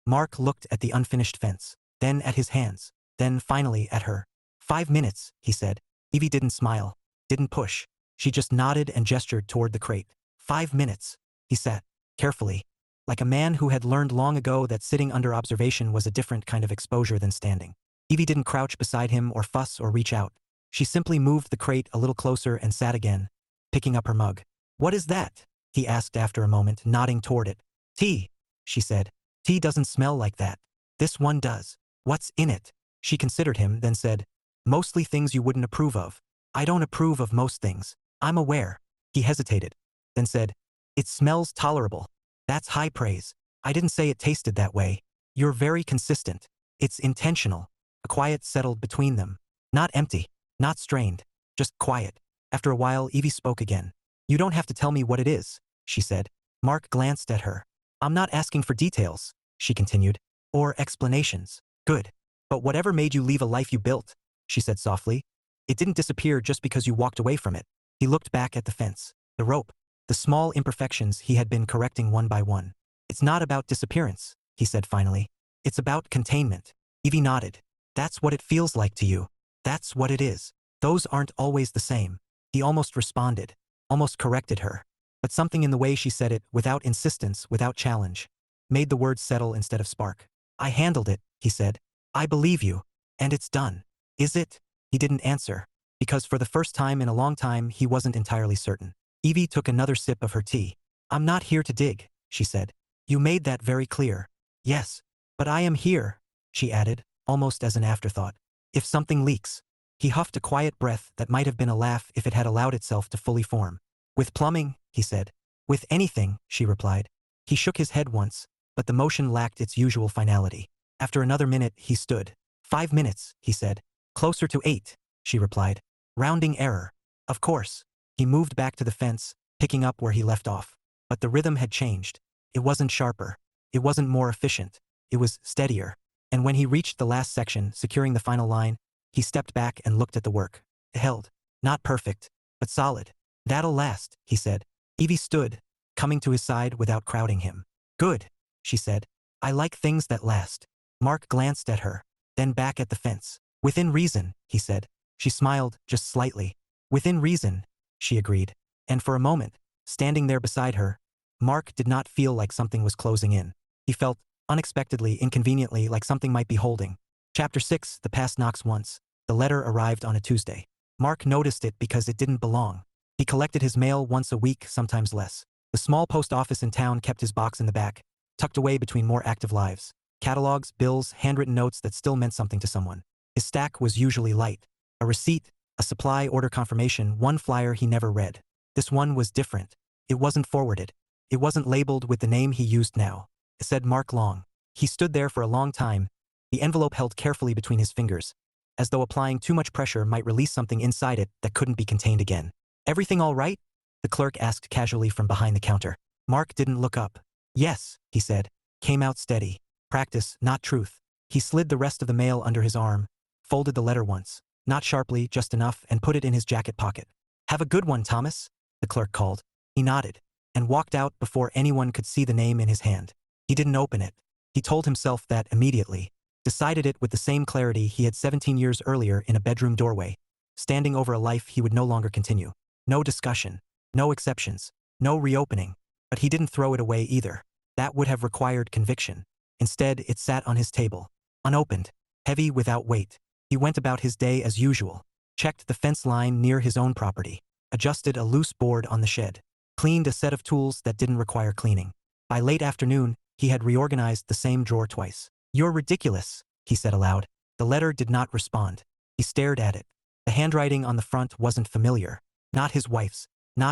Mark looked at the unfinished fence. Then at his hands. Then finally at her. 5 minutes, he said. Evie didn't smile. Didn't push. She just nodded and gestured toward the crate. 5 minutes. He sat. Carefully. Like a man who had learned long ago that sitting under observation was a different kind of exposure than standing. Evie didn't crouch beside him or fuss or reach out. She simply moved the crate a little closer and sat again, picking up her mug. What is that? He asked after a moment, nodding toward it. Tea, she said. Tea doesn't smell like that. This one does. What's in it? She considered him, then said, mostly things you wouldn't approve of. I don't approve of most things. I'm aware. He hesitated, then said, it smells tolerable. That's high praise. I didn't say it tasted that way. You're very consistent. It's intentional. A quiet settled between them. Not empty. Not strained. Just quiet. After a while, Evie spoke again. You don't have to tell me what it is, she said. Mark glanced at her. I'm not asking for details, she continued. Or explanations. Good. But whatever made you leave a life you built, she said softly. It didn't disappear just because you walked away from it. He looked back at the fence. The rope. The small imperfections he had been correcting one by one. It's not about disappearance, he said finally. It's about containment. Evie nodded. That's what it feels like to you. That's what it is. Those aren't always the same. He almost responded, almost corrected her. But something in the way she said it, without insistence, without challenge, made the words settle instead of spark. I handled it, he said. I believe you. And it's done. Is it? He didn't answer, because for the first time in a long time he wasn't entirely certain. Evie took another sip of her tea. I'm not here to dig, she said. You made that very clear. Yes. But I am here, she added, almost as an afterthought. If something leaks. He huffed a quiet breath that might have been a laugh if it had allowed itself to fully form. With plumbing, he said. With anything, she replied. He shook his head once, but the motion lacked its usual finality. After another minute, he stood. 5 minutes, he said. Closer to 8, she replied. Rounding error. Of course. He moved back to the fence, picking up where he left off. But the rhythm had changed. It wasn't sharper. It wasn't more efficient. It was steadier. And when he reached the last section, securing the final line, he stepped back and looked at the work. It held. Not perfect, but solid. That'll last, he said. Evie stood, coming to his side without crowding him. Good, she said. I like things that last. Mark glanced at her, then back at the fence. Within reason, he said. She smiled, just slightly. Within reason, she agreed. And for a moment, standing there beside her, Mark did not feel like something was closing in. He felt, unexpectedly, inconveniently, like something might be holding. Chapter 6, The Past Knocks Once. The letter arrived on a Tuesday. Mark noticed it because it didn't belong. He collected his mail once a week, sometimes less. The small post office in town kept his box in the back, tucked away between more active lives. Catalogs, bills, handwritten notes that still meant something to someone. His stack was usually light. A receipt, a supply order confirmation, one flyer he never read. This one was different. It wasn't forwarded. It wasn't labeled with the name he used now. It said Mark Long. He stood there for a long time, the envelope held carefully between his fingers, as though applying too much pressure might release something inside it that couldn't be contained again. Everything all right? The clerk asked casually from behind the counter. Mark didn't look up. Yes, he said. Came out steady. Practice, not truth. He slid the rest of the mail under his arm, folded the letter once, not sharply, just enough, and put it in his jacket pocket. Have a good one, Thomas. the clerk called. He nodded and walked out before anyone could see the name in his hand. He didn't open it. He told himself that immediately, decided it with the same clarity he had 17 years earlier in a bedroom doorway, standing over a life he would no longer continue. No discussion, no exceptions, no reopening, but he didn't throw it away either. That would have required conviction. Instead, it sat on his table, unopened, heavy without weight. He went about his day as usual, checked the fence line near his own property, adjusted a loose board on the shed, cleaned a set of tools that didn't require cleaning. By late afternoon, he had reorganized the same drawer twice. "You're ridiculous," he said aloud. The letter did not respond. He stared at it. The handwriting on the front wasn't familiar. Not his wife's.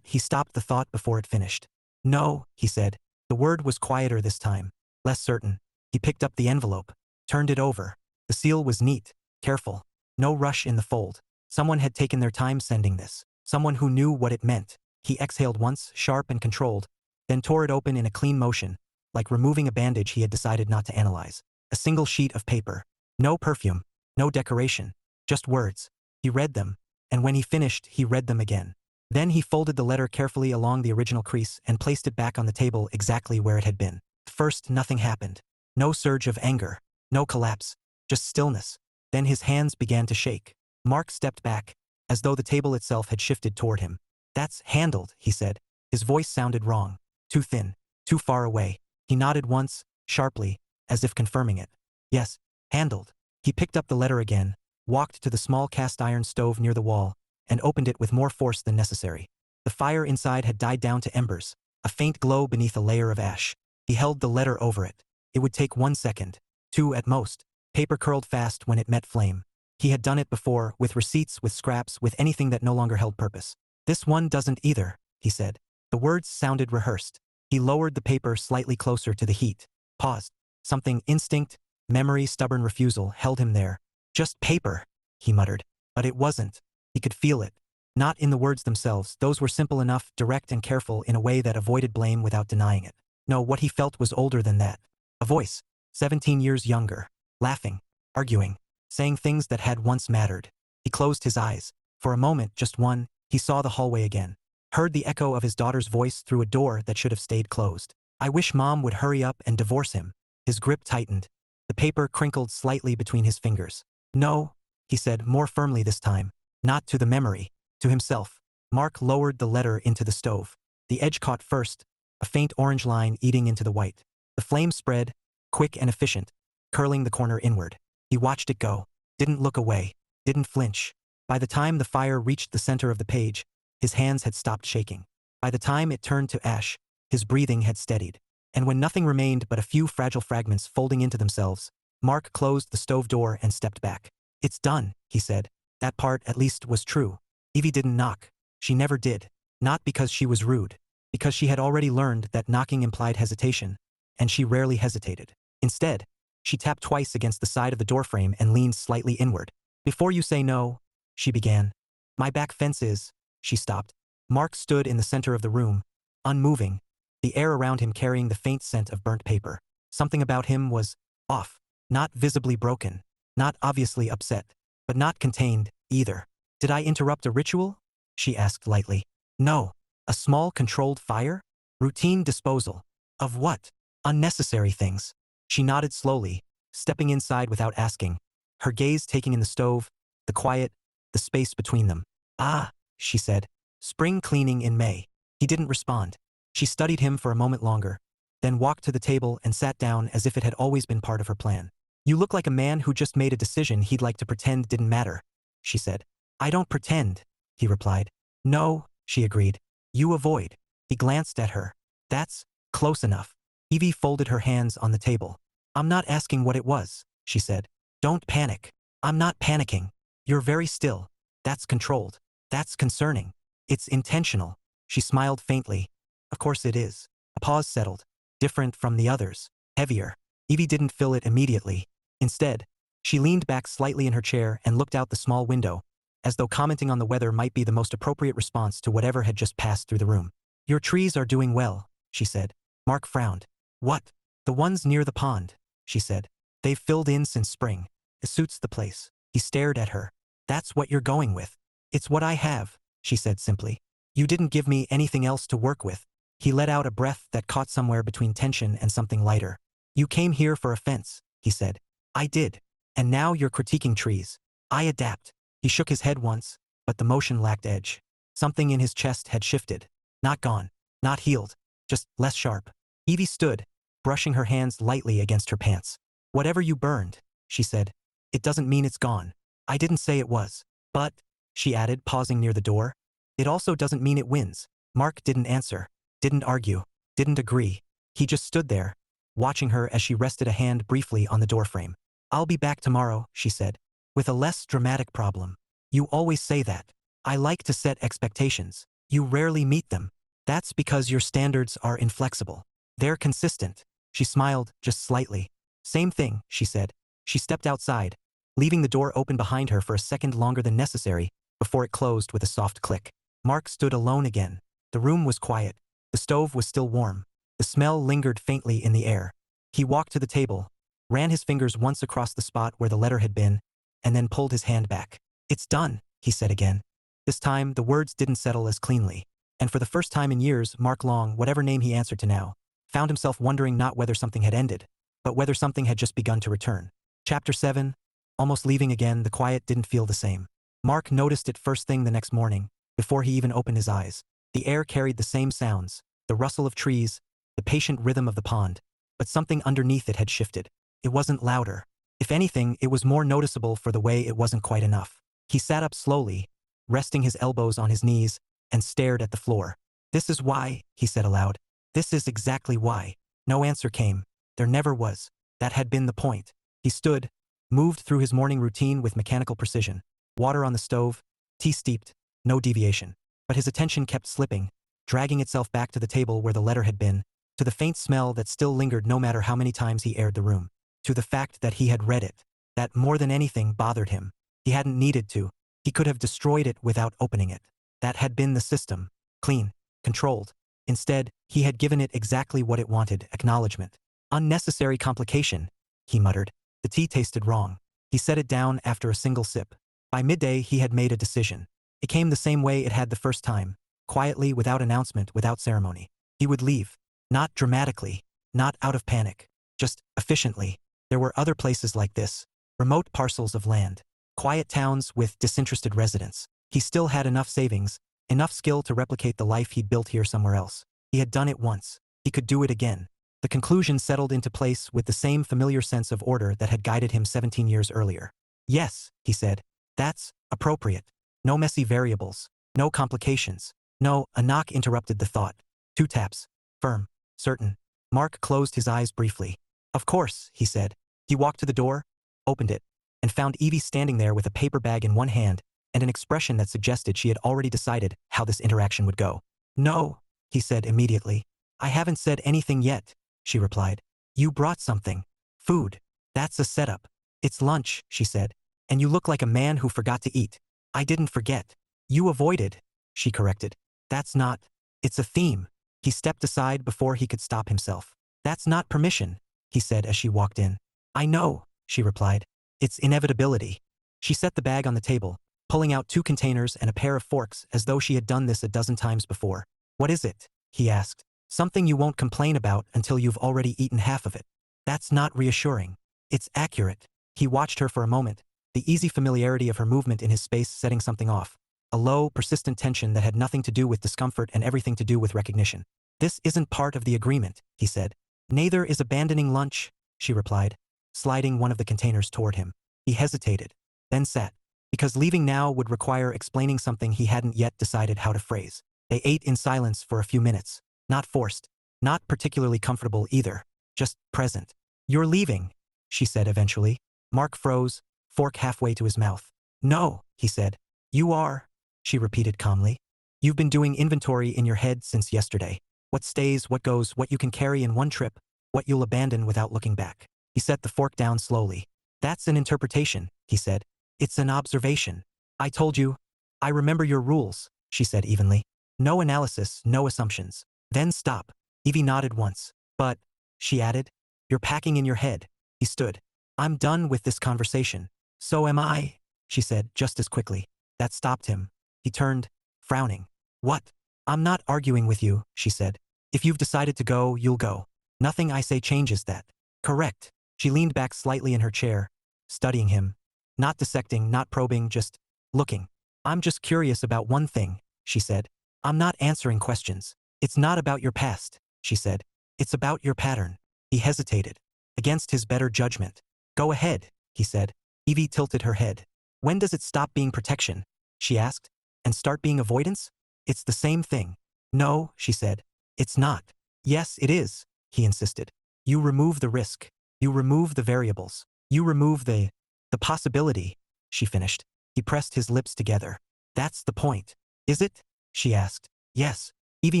He stopped the thought before it finished. "No," he said. The word was quieter this time, less certain. He picked up the envelope, turned it over. The seal was neat, careful. No rush in the fold. Someone had taken their time sending this. Someone who knew what it meant. He exhaled once, sharp and controlled, then tore it open in a clean motion, like removing a bandage he had decided not to analyze. A single sheet of paper. No perfume, no decoration, just words. He read them, and when he finished, he read them again. Then he folded the letter carefully along the original crease and placed it back on the table exactly where it had been. First, nothing happened. No surge of anger, no collapse, just stillness. Then his hands began to shake. Mark stepped back, as though the table itself had shifted toward him. "That's handled," he said. His voice sounded wrong, too thin, too far away. He nodded once, sharply, as if confirming it. "Yes, handled." He picked up the letter again, walked to the small cast-iron stove near the wall, and opened it with more force than necessary. The fire inside had died down to embers, a faint glow beneath a layer of ash. He held the letter over it. It would take 1 second, 2 at most. Paper curled fast when it met flame. He had done it before, with receipts, with scraps, with anything that no longer held purpose. "This one doesn't either," he said. The words sounded rehearsed. He lowered the paper slightly closer to the heat, paused. Something, instinct, memory, stubborn refusal, held him there. "Just paper," he muttered. But it wasn't. He could feel it. Not in the words themselves. Those were simple enough, direct and careful in a way that avoided blame without denying it. No, what he felt was older than that. A voice, 17 years younger, laughing, arguing, saying things that had once mattered. He closed his eyes. For a moment, just one, he saw the hallway again. Heard the echo of his daughter's voice through a door that should have stayed closed. "I wish Mom would hurry up and divorce him." His grip tightened. The paper crinkled slightly between his fingers. "No," he said, more firmly this time. Not to the memory, to himself. Mark lowered the letter into the stove. The edge caught first, a faint orange line eating into the white. The flame spread, quick and efficient, curling the corner inward. He watched it go, didn't look away, didn't flinch. By the time the fire reached the center of the page, his hands had stopped shaking. By the time it turned to ash, his breathing had steadied. And when nothing remained but a few fragile fragments folding into themselves, Mark closed the stove door and stepped back. "It's done," he said. That part, at least, was true. Evie didn't knock. She never did. Not because she was rude. Because she had already learned that knocking implied hesitation, and she rarely hesitated. Instead, she tapped twice against the side of the doorframe and leaned slightly inward. "Before you say no," she began. "My back fence is..." She stopped. Mark stood in the center of the room, unmoving, the air around him carrying the faint scent of burnt paper. Something about him was off, not visibly broken, not obviously upset, but not contained, either. "Did I interrupt a ritual?" she asked lightly. "No. A small controlled fire? Routine disposal. Of what? Unnecessary things." She nodded slowly, stepping inside without asking, her gaze taking in the stove, the quiet, the space between them. "Ah," she said. "Spring cleaning in May." He didn't respond. She studied him for a moment longer, then walked to the table and sat down as if it had always been part of her plan. "You look like a man who just made a decision he'd like to pretend didn't matter," she said. "I don't pretend," he replied. "No," she agreed. "You avoid." He glanced at her. "That's close enough." Evie folded her hands on the table. "I'm not asking what it was," she said. "Don't panic." "I'm not panicking. You're very still. That's controlled. That's concerning. It's intentional." She smiled faintly. "Of course it is." A pause settled. Different from the others. Heavier. Evie didn't fill it immediately. Instead, she leaned back slightly in her chair and looked out the small window, as though commenting on the weather might be the most appropriate response to whatever had just passed through the room. "Your trees are doing well," she said. Mark frowned. "What?" "The ones near the pond," she said. "They've filled in since spring. It suits the place." He stared at her. "That's what you're going with." "It's what I have," she said simply. You didn't give me anything else to work with. He let out a breath that caught somewhere between tension and something lighter. You came here for a fence, he said. I did. And now you're critiquing trees. I adapt. He shook his head once, but the motion lacked edge. Something in his chest had shifted. Not gone. Not healed. Just less sharp. Evie stood, brushing her hands lightly against her pants. Whatever you burned, she said. It doesn't mean it's gone. I didn't say it was. But, she added, pausing near the door, it also doesn't mean it wins. Mark didn't answer, didn't argue, didn't agree. He just stood there, watching her as she rested a hand briefly on the doorframe. I'll be back tomorrow, she said, with a less dramatic problem. You always say that. I like to set expectations. You rarely meet them. That's because your standards are inflexible. They're consistent. She smiled, just slightly. Same thing, she said. She stepped outside, leaving the door open behind her for a second longer than necessary before it closed with a soft click. Mark stood alone again. The room was quiet. The stove was still warm. The smell lingered faintly in the air. He walked to the table, ran his fingers once across the spot where the letter had been, and then pulled his hand back. It's done, he said again. This time, the words didn't settle as cleanly. And for the first time in years, Mark Long, whatever name he answered to now, found himself wondering not whether something had ended, but whether something had just begun to return. Chapter 7. Almost leaving again, the quiet didn't feel the same. Mark noticed it first thing the next morning, before he even opened his eyes. The air carried the same sounds, the rustle of trees, the patient rhythm of the pond, but something underneath it had shifted. It wasn't louder. If anything, it was more noticeable for the way it wasn't quite enough. He sat up slowly, resting his elbows on his knees, and stared at the floor. This is why, he said aloud. This is exactly why. No answer came. There never was. That had been the point. He stood, moved through his morning routine with mechanical precision. Water on the stove, tea steeped, no deviation. But his attention kept slipping, dragging itself back to the table where the letter had been, to the faint smell that still lingered no matter how many times he aired the room, to the fact that he had read it, that more than anything bothered him. He hadn't needed to. He could have destroyed it without opening it. That had been the system, clean, controlled. Instead, he had given it exactly what it wanted, acknowledgement. Unnecessary complication, he muttered. The tea tasted wrong. He set it down after a single sip. By midday, he had made a decision. It came the same way it had the first time, quietly, without announcement, without ceremony. He would leave. Not dramatically, not out of panic, just efficiently. There were other places like this, remote parcels of land, quiet towns with disinterested residents. He still had enough savings, enough skill to replicate the life he'd built here somewhere else. He had done it once. He could do it again. The conclusion settled into place with the same familiar sense of order that had guided him 17 years earlier. Yes, he said. That's appropriate. No messy variables. No complications. No, a knock interrupted the thought. 2 taps. Firm. Certain. Mark closed his eyes briefly. Of course, he said. He walked to the door, opened it, and found Evie standing there with a paper bag in one hand and an expression that suggested she had already decided how this interaction would go. No, he said immediately. I haven't said anything yet, she replied. You brought something. Food. That's a setup. It's lunch, she said. And you look like a man who forgot to eat. I didn't forget. You avoided, she corrected. That's not. It's a theme. He stepped aside before he could stop himself. That's not permission, he said as she walked in. I know, she replied. It's inevitability. She set the bag on the table, pulling out 2 containers and a pair of forks as though she had done this a dozen times before. What is it? He asked. Something you won't complain about until you've already eaten half of it. That's not reassuring. It's accurate. He watched her for a moment, the easy familiarity of her movement in his space setting something off. A low, persistent tension that had nothing to do with discomfort and everything to do with recognition. This isn't part of the agreement, he said. Neither is abandoning lunch, she replied, sliding one of the containers toward him. He hesitated, then sat, because leaving now would require explaining something he hadn't yet decided how to phrase. They ate in silence for a few minutes, not forced, not particularly comfortable either, just present. You're leaving, she said eventually. Mark froze, fork halfway to his mouth. No, he said. You are, she repeated calmly. You've been doing inventory in your head since yesterday. What stays, what goes, what you can carry in one trip, what you'll abandon without looking back. He set the fork down slowly. That's an interpretation, he said. It's an observation. I told you. I remember your rules, she said evenly. No analysis, no assumptions. Then stop. Evie nodded once. But, she added, you're packing in your head. He stood. I'm done with this conversation. So am I, she said just as quickly. That stopped him. He turned, frowning. What? I'm not arguing with you, she said. If you've decided to go, you'll go. Nothing I say changes that. Correct. She leaned back slightly in her chair, studying him. Not dissecting, not probing, just looking. I'm just curious about one thing, she said. I'm not answering questions. It's not about your past, she said. It's about your pattern. He hesitated, against his better judgment. Go ahead, he said. Evie tilted her head. When does it stop being protection? She asked. And start being avoidance? It's the same thing. No, she said. It's not. Yes, it is, he insisted. You remove the risk. You remove the variables. You remove the possibility, she finished. He pressed his lips together. That's the point. Is it? She asked. Yes. Evie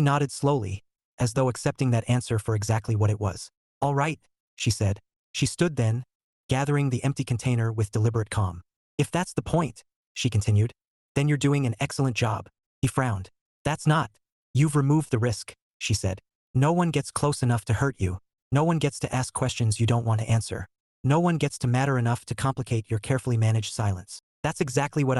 nodded slowly, as though accepting that answer for exactly what it was. All right, she said. She stood then, gathering the empty container with deliberate calm. If that's the point, she continued, then you're doing an excellent job. He frowned. That's not. You've removed the risk, she said. No one gets close enough to hurt you. No one gets to ask questions you don't want to answer. No one gets to matter enough to complicate your carefully managed silence. That's exactly what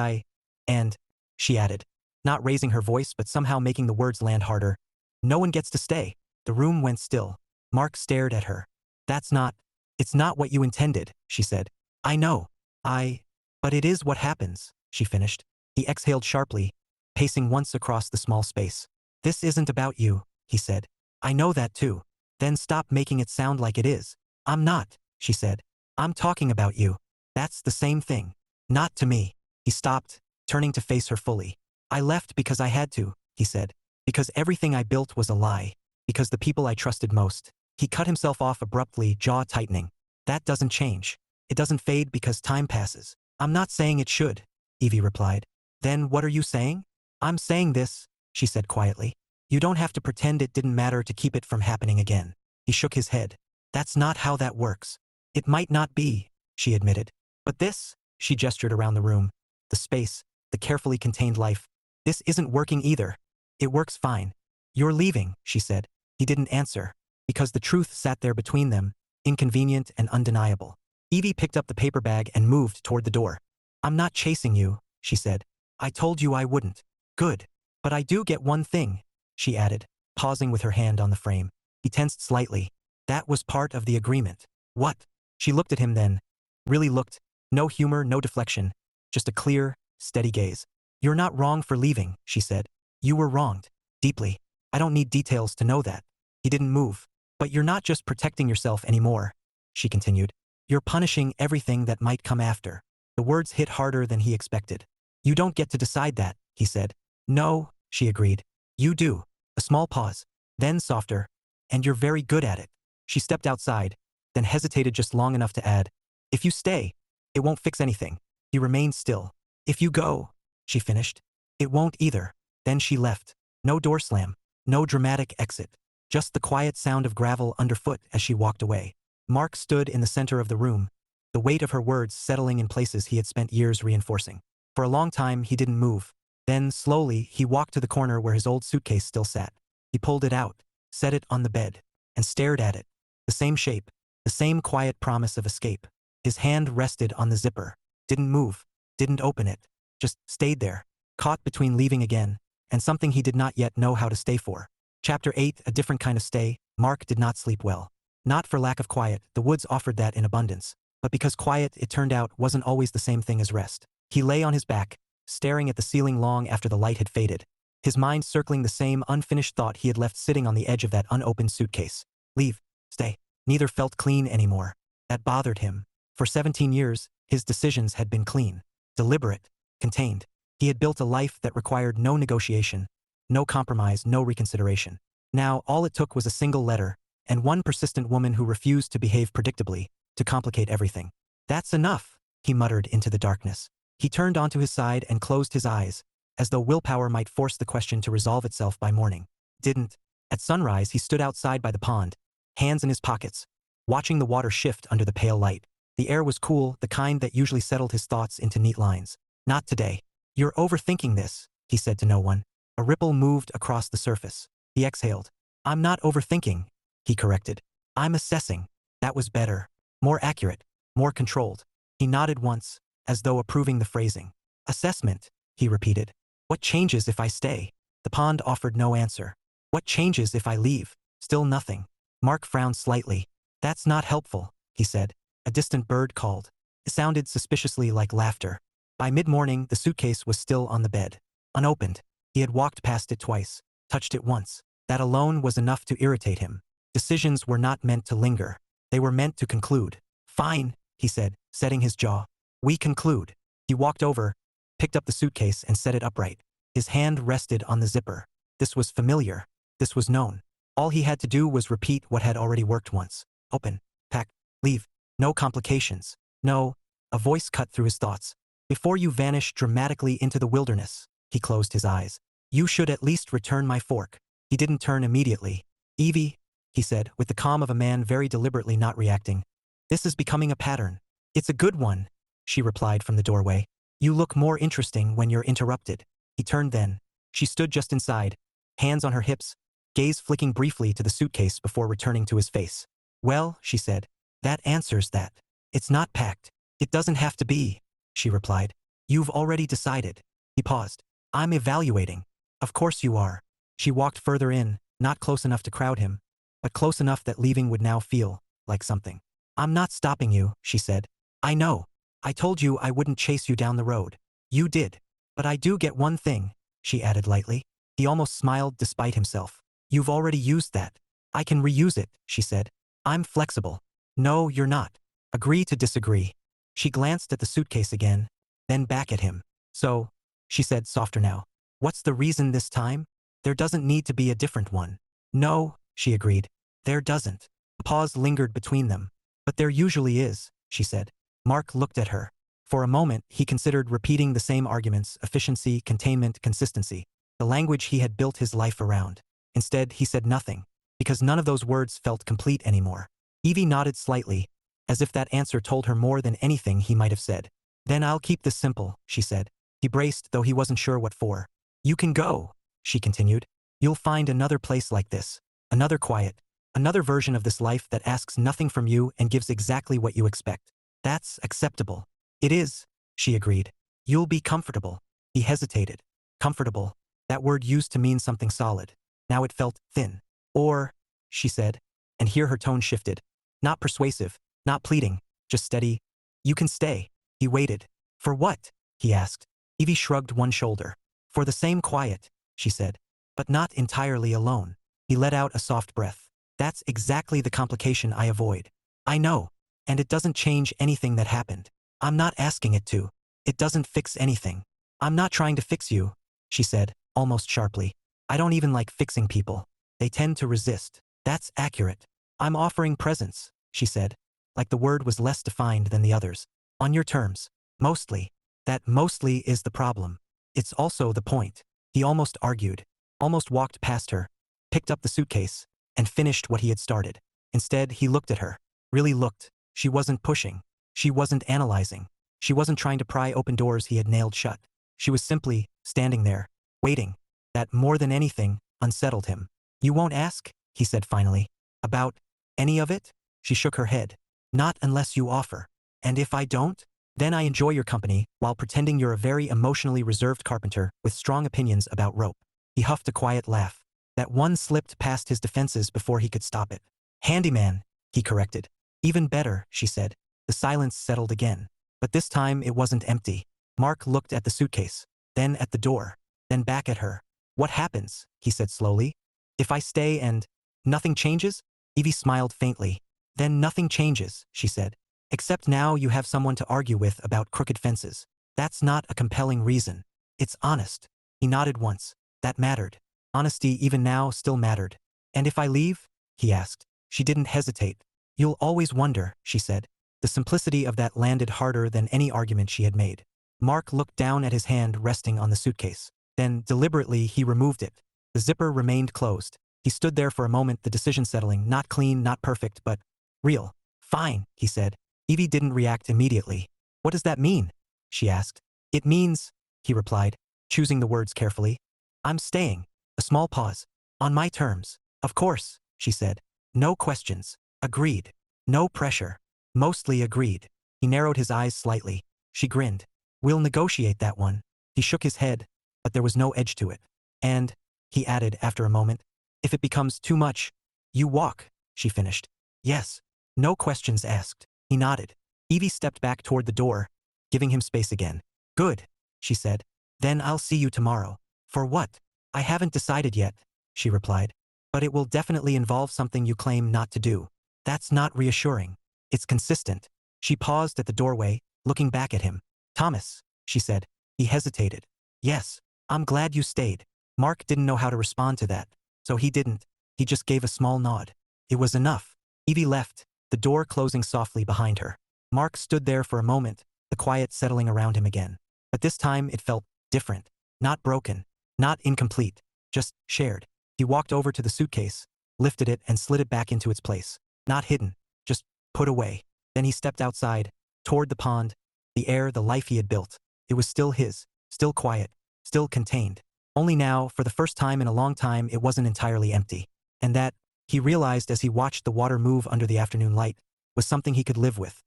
and, she added, not raising her voice but somehow making the words land harder. No one gets to stay. The room went still. Mark stared at her. It's not what you intended, she said. I know. But it is what happens, she finished. He exhaled sharply, pacing once across the small space. This isn't about you, he said. I know that too. Then stop making it sound like it is. I'm not, she said. I'm talking about you. That's the same thing. Not to me. He stopped, turning to face her fully. I left because I had to, he said. Because everything I built was a lie. Because the people I trusted most. He cut himself off abruptly, jaw tightening. That doesn't change. It doesn't fade because time passes. I'm not saying it should, Evie replied. Then what are you saying? I'm saying this, she said quietly. You don't have to pretend it didn't matter to keep it from happening again. He shook his head. That's not how that works. It might not be, she admitted. But this, she gestured around the room. The space, the carefully contained life. This isn't working either. It works fine. You're leaving, she said. He didn't answer, because the truth sat there between them, inconvenient and undeniable. Evie picked up the paper bag and moved toward the door. I'm not chasing you, she said. I told you I wouldn't. Good. But I do get one thing, she added, pausing with her hand on the frame. He tensed slightly. That was part of the agreement. What? She looked at him then. Really looked. No humor, no deflection. Just a clear, steady gaze. You're not wrong for leaving, she said. You were wronged. Deeply. I don't need details to know that. He didn't move. But you're not just protecting yourself anymore, she continued. You're punishing everything that might come after. The words hit harder than he expected. You don't get to decide that, he said. No, she agreed. You do. A small pause. Then softer. And you're very good at it. She stepped outside, then hesitated just long enough to add, if you stay, it won't fix anything. He remained still. If you go, she finished, it won't either. Then she left. No door slam. No dramatic exit. Just the quiet sound of gravel underfoot as she walked away. Mark stood in the center of the room, the weight of her words settling in places he had spent years reinforcing. For a long time, he didn't move. Then, slowly, he walked to the corner where his old suitcase still sat. He pulled it out, set it on the bed, and stared at it. The same shape, the same quiet promise of escape. His hand rested on the zipper. Didn't move, didn't open it. Just stayed there, caught between leaving again, and something he did not yet know how to stay for. Chapter 8, a different kind of stay. Mark did not sleep well. Not for lack of quiet, the woods offered that in abundance. But because quiet, it turned out, wasn't always the same thing as rest. He lay on his back, staring at the ceiling long after the light had faded. His mind circling the same unfinished thought he had left sitting on the edge of that unopened suitcase. Leave. Stay. Neither felt clean anymore. That bothered him. For 17 years, his decisions had been clean, deliberate, contained. He had built a life that required no negotiation, no compromise, no reconsideration. Now, all it took was a single letter, and one persistent woman who refused to behave predictably, to complicate everything. That's enough, he muttered into the darkness. He turned onto his side and closed his eyes, as though willpower might force the question to resolve itself by morning. Didn't. At sunrise, he stood outside by the pond, hands in his pockets, watching the water shift under the pale light. The air was cool, the kind that usually settled his thoughts into neat lines. Not today. You're overthinking this, he said to no one. A ripple moved across the surface. He exhaled. I'm not overthinking, he corrected. I'm assessing. That was better. More accurate. More controlled. He nodded once, as though approving the phrasing. Assessment, he repeated. What changes if I stay? The pond offered no answer. What changes if I leave? Still nothing. Mark frowned slightly. That's not helpful, he said. A distant bird called. It sounded suspiciously like laughter. By mid-morning, the suitcase was still on the bed. Unopened. He had walked past it twice, touched it once. That alone was enough to irritate him. Decisions were not meant to linger. They were meant to conclude. Fine, he said, setting his jaw. We conclude. He walked over, picked up the suitcase and set it upright. His hand rested on the zipper. This was familiar. This was known. All he had to do was repeat what had already worked once. Open, pack, leave. No complications. No. A voice cut through his thoughts. Before you vanish dramatically into the wilderness. He closed his eyes. You should at least return my fork. He didn't turn immediately. Evie, he said, with the calm of a man very deliberately not reacting. This is becoming a pattern. It's a good one, she replied from the doorway. You look more interesting when you're interrupted. He turned then. She stood just inside, hands on her hips, gaze flicking briefly to the suitcase before returning to his face. Well, she said, that answers that. It's not packed. It doesn't have to be, she replied. You've already decided. He paused. I'm evaluating. Of course you are. She walked further in, not close enough to crowd him, but close enough that leaving would now feel like something. I'm not stopping you, she said. I know. I told you I wouldn't chase you down the road. You did. But I do get one thing, she added lightly. He almost smiled despite himself. You've already used that. I can reuse it, she said. I'm flexible. No, you're not. Agree to disagree. She glanced at the suitcase again, then back at him. So, she said softer now. What's the reason this time? There doesn't need to be a different one. No, she agreed. There doesn't. A pause lingered between them. But there usually is, she said. Mark looked at her. For a moment, he considered repeating the same arguments: efficiency, containment, consistency. The language he had built his life around. Instead, he said nothing, because none of those words felt complete anymore. Evie nodded slightly, as if that answer told her more than anything he might have said. Then I'll keep this simple, she said. He braced, though he wasn't sure what for. You can go, she continued. You'll find another place like this. Another quiet. Another version of this life that asks nothing from you and gives exactly what you expect. That's acceptable. It is, she agreed. You'll be comfortable. He hesitated. Comfortable. That word used to mean something solid. Now it felt thin. Or, she said, and here her tone shifted. Not persuasive, not pleading, just steady. You can stay. He waited. For what? He asked. Evie shrugged one shoulder. For the same quiet, she said. But not entirely alone. He let out a soft breath. That's exactly the complication I avoid. I know. And it doesn't change anything that happened. I'm not asking it to. It doesn't fix anything. I'm not trying to fix you, she said, almost sharply. I don't even like fixing people. They tend to resist. That's accurate. I'm offering presence, she said, like the word was less defined than the others. On your terms. Mostly. That mostly is the problem. It's also the point. He almost argued, almost walked past her, picked up the suitcase, and finished what he had started. Instead, he looked at her. Really looked. She wasn't pushing. She wasn't analyzing. She wasn't trying to pry open doors he had nailed shut. She was simply standing there, waiting. That, more than anything, unsettled him. You won't ask? He said finally. About any of it? She shook her head. Not unless you offer. And if I don't? Then I enjoy your company, while pretending you're a very emotionally reserved carpenter with strong opinions about rope. He huffed a quiet laugh. That one slipped past his defenses before he could stop it. Handyman, he corrected. Even better, she said. The silence settled again. But this time it wasn't empty. Mark looked at the suitcase, then at the door, then back at her. What happens? He said slowly. If I stay and nothing changes? Evie smiled faintly. Then nothing changes, she said. Except now you have someone to argue with about crooked fences. That's not a compelling reason. It's honest. He nodded once. That mattered. Honesty even now still mattered. And if I leave? He asked. She didn't hesitate. You'll always wonder, she said. The simplicity of that landed harder than any argument she had made. Mark looked down at his hand resting on the suitcase. Then, deliberately, he removed it. The zipper remained closed. He stood there for a moment, the decision settling, not clean, not perfect, but real. Fine, he said. Evie didn't react immediately. What does that mean? She asked. It means, he replied, choosing the words carefully. I'm staying. A small pause. On my terms. Of course, she said. No questions. Agreed. No pressure. Mostly agreed. He narrowed his eyes slightly. She grinned. We'll negotiate that one. He shook his head, but there was no edge to it. And, he added after a moment. If it becomes too much, you walk, she finished. Yes. No questions asked. He nodded. Evie stepped back toward the door, giving him space again. Good, she said. Then I'll see you tomorrow. For what? I haven't decided yet, she replied. But it will definitely involve something you claim not to do. That's not reassuring. It's consistent. She paused at the doorway, looking back at him. Thomas, she said. He hesitated. Yes, I'm glad you stayed. Mark didn't know how to respond to that, so he didn't. He just gave a small nod. It was enough. Evie left, the door closing softly behind her. Mark stood there for a moment, the quiet settling around him again. But this time it felt different. Not broken. Not incomplete. Just shared. He walked over to the suitcase, lifted it and slid it back into its place. Not hidden. Just put away. Then he stepped outside, toward the pond, the air, the life he had built. It was still his, still quiet, still contained. Only now, for the first time in a long time, it wasn't entirely empty. And that, he realized as he watched the water move under the afternoon light, was something he could live with.